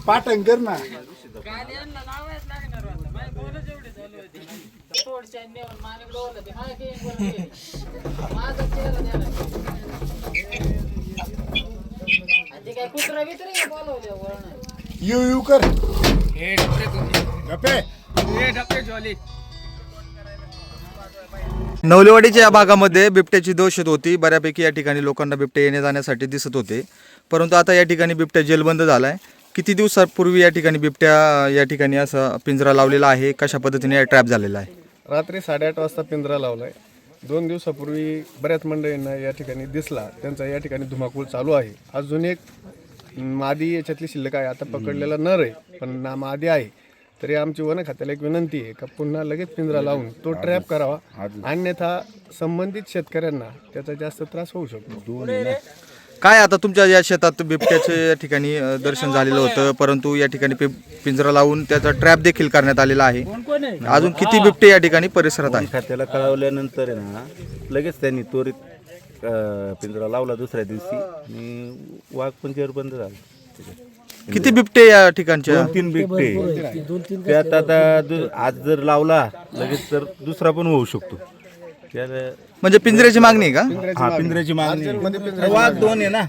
पाटण कर ना. यू कर नवलेवाडीच्या या भागामध्ये बिबट्याची दहशत होती. बऱ्यापैकी या ठिकाणी लोकांना बिबटे येण्या जाण्यासाठी दिसत होते, परंतु आता या ठिकाणी बिबट्या जेलबंद झाला आहे. किती दिवसापूर्वी या ठिकाणी बिबट्या या ठिकाणी असा पिंजरा लावलेला आहे, कशा पद्धतीने ट्रॅप झालेला आहे? रात्री 8:30 वाजता पिंजरा लावलाय. 2 दिवसापूर्वी बऱ्याच मंडळींना या ठिकाणी दिसला. त्यांचा या ठिकाणी धुमाकूळ चालू आहे. अजून एक मादी याच्यातली शिल्लक आहे. आता पकडलेला नर आहे, पण ना मादी आहे. तरी आमची वन खात्याला एक विनंती आहे का पुन्हा लगेच पिंजरा लावून तो ट्रॅप करावा, अन्यथा संबंधित शेतकऱ्यांना त्याचा जास्त त्रास होऊ शकतो. काय आता तुमच्या या शेतात बिबट्याचे या ठिकाणी दर्शन झालेलं होतं, परंतु या ठिकाणी पिंजरा लावून त्याचा ट्रॅप देखील करण्यात आलेला आहे. अजून किती बिबटे या ठिकाणी परिसरात आहे? खात्याला कळवल्यानंतर आहे ना, लगेच त्यांनी त्वरित पिंजरा लावला दुसऱ्या दिवशी आणि वाघ पण जेरबंद झाला. किती बिबटे या ठिकाणचे? 2-3 बिबटे. त्यात आता आज जर लावला लगेच तर दुसरा पण होऊ शकतो. म्हणजे पिंजऱ्याची मागणी आहे का? हा, पिंजऱ्याची मागणी. वाघ 2 आहे ना,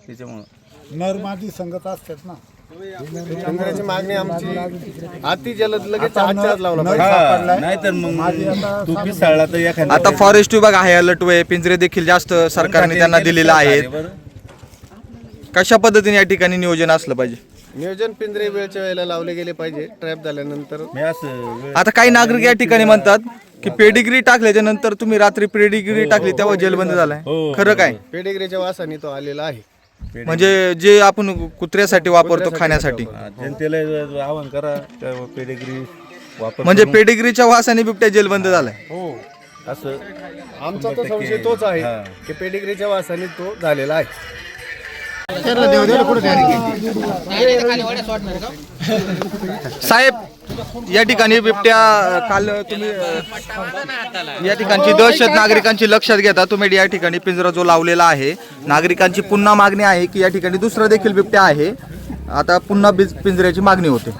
त्याच्यामुळे नर मादी संगत असतात ना. पिंजऱ्याची मागणी आमची अति जलद लगेच आजच्या आज लावला पाहिजे. नाहीतर मग तू पिसाळला तर एखाद्या. आता फॉरेस्ट विभाग आहे अलर्ट वे, पिंजरे देखील जास्त सरकारने त्यांना दिलेले आहेत. कशा पद्धतीने या ठिकाणी नियोजन असलं पाहिजे? नियोजन पिंजरे वेळच्या वेळेला लावले गेले पाहिजे. ट्रॅप झाल्यानंतर आता काही नागरिक या ठिकाणी म्हणतात की पेडिग्री टाकल्याच्या नंतर तुम्ही रात्री पेडिग्री टाकली तेव्हा जेलबंद झालाय, खरं काय? पेडिग्रीच्या वासाने तो आलेला आहे. म्हणजे जे आपण कुत्र्यासाठी वापरतो खाण्यासाठी, जनतेला आवाहन करा पेडिग्री वापर. म्हणजे पेडिग्रीच्या वासाने बिबट्या जेलबंद झालाय. हो, असं आमचा तो संशय तोच आहे की पेडिग्रीच्या वासाने तो झालेला आहे. साहेब, या ठिकाणी बिबट्या काल तुम्ही या ठिकाणची दहशत नागरिकांची लक्षात घेता तुम्ही या ठिकाणी पिंजरा जो लावलेला आहे, नागरिकांची पुन्हा मागणी आहे की या ठिकाणी दुसरा देखील बिबट्या आहे. आता पुन्हा पिंजऱ्याची मागणी होते.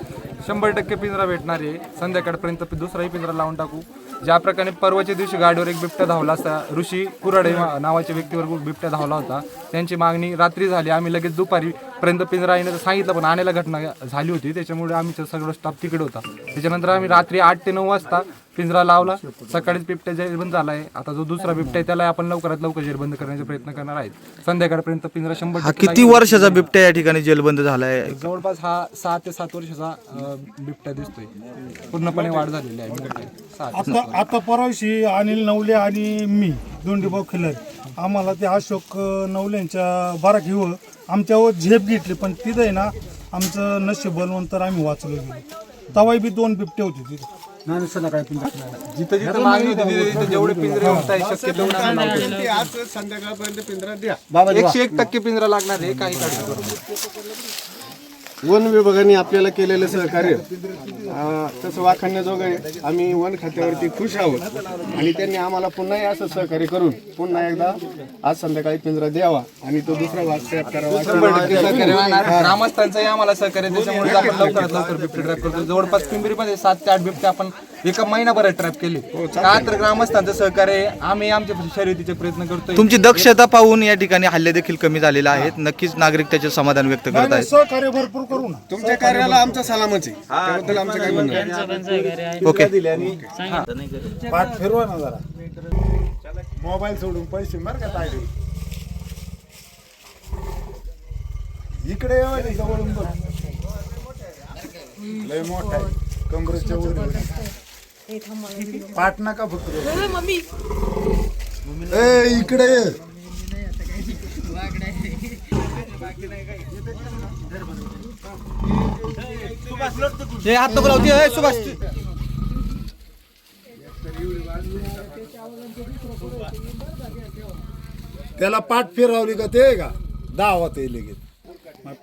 100% पिंजरा भेटणार आहे. संध्याकाळपर्यंत दुसराही पिंजरा लावून टाकू. ज्या प्रकारे परवाच्या दिवशी गाडीवर एक बिबट्या धावला असता, ऋषी कुराडे नावाच्या व्यक्तीवर बिबट्या धावला होता. त्यांची मागणी रात्री झाली. आम्ही लगेच दुपारीपर्यंत पिंजरा येण्याचं सांगितलं, पण आणायला घटना झाली होती. त्याच्यामुळे आम्ही सगळं स्टाफ तिकडे होता. त्याच्यानंतर आम्ही रात्री 8 ते 9 वाजता पिंजरा लावला. सकाळीच बिबट्या जेरबंद झाला आहे. आता जो दुसरा बिबट्या आहे त्याला आपण लवकरात लवकर जेरबंद करण्याचा प्रयत्न करणार आहेत. संध्याकाळपर्यंत पिंजरा 100%. किती वर्षाचा बिबट्या या ठिकाणी जेलबंद झालाय? जवळपास हा 6 ते 7 वर्षाचा बिबट्या दिसतोय. पूर्णपणे वाढ झालेली आहे. आता परवाशी अनिल नवले आणि मी दोंडीभाऊ खिल्लारी आम्हाला ते अशोक नवल्यांच्या बारा घेऊ आमच्यावर झेप घेतली, पण तिथं आहे ना आमचं नशीब बलवंत तर आम्ही वाचलो गेलो. तवाही बी 2 बिबटे होते तिथे. जिथं जिथं मागणी होती तिथे जेवढे पिंजरे होत आहे शक्य तेवढं आज संध्याकाळपर्यंत पिंजरा द्या. 101% पिंजरा लागणार आहे. काही काळजी करू नका. वन विभागाने आपल्याला केलेलं सहकार्य तसं वाखाणण्याजोगं आहे. आम्ही वन खात्यावरती खुश आहोत आणि त्यांनी आम्हाला पुन्हा असं सहकार्य करून पुन्हा एकदा आज संध्याकाळी पिंजरा द्यावा आणि तो दुसरा वाघ ट्रॅप करावा. ग्रामस्थांचंही आम्हाला सहकार्य, त्याच्यामुळे आपण लवकरात लवकर बिबटे ट्रॅप करतो. जवळपास पिंपरीमध्ये 7 ते 8 बिबटे आपण एका महिनाभरात ट्रॅप केले. का तर ग्रामस्थांचं सहकार्य, आम्ही आमच्या शर्यतीचे प्रयत्न करतोय. तुमची दक्षता पाहून या ठिकाणी हल्ले देखील कमी झालेले आहेत. नक्कीच नागरिक त्याचे समाधान व्यक्त करत आहेत. सहकार्य भरपूर करू ना. तुमच्या कार्याला आमचा सलामच आहे. त्याबद्दल आमचं काही म्हणणं नाही. ओके. पाठ फिरवा ना जरा. मोबाईल सोडून पैसे मार का तायडे. इकडे यावं जवळून बघ. लय मोठा आहे, कमरेच्या वर. पाठ नका फक्त. इकडे हात नको लावते सुभाष. त्याला पाठ फिरवली का ते का दावत आहे लगेच.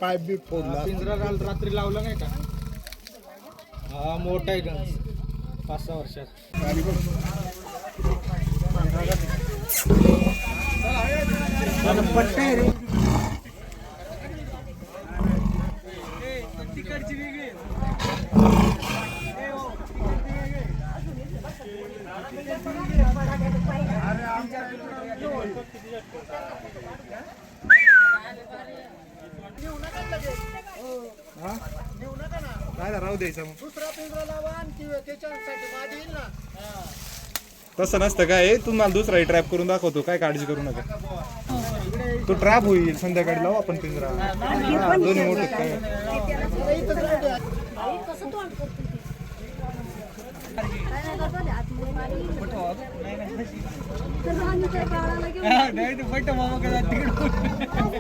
पाईप बी फोडला. पिंजरा रात्री लावला नाही का? हा मोठा आहे गंज, 5-6 वर्षात. तसं नसतं काय, तुम्हाला दुसरा ट्रॅप करून दाखवतो, काय काळजी करू नका. तो ट्रॅप होईल, संध्याकाळी लावू आपण पिंजरा. दोन्ही मोठे काय तर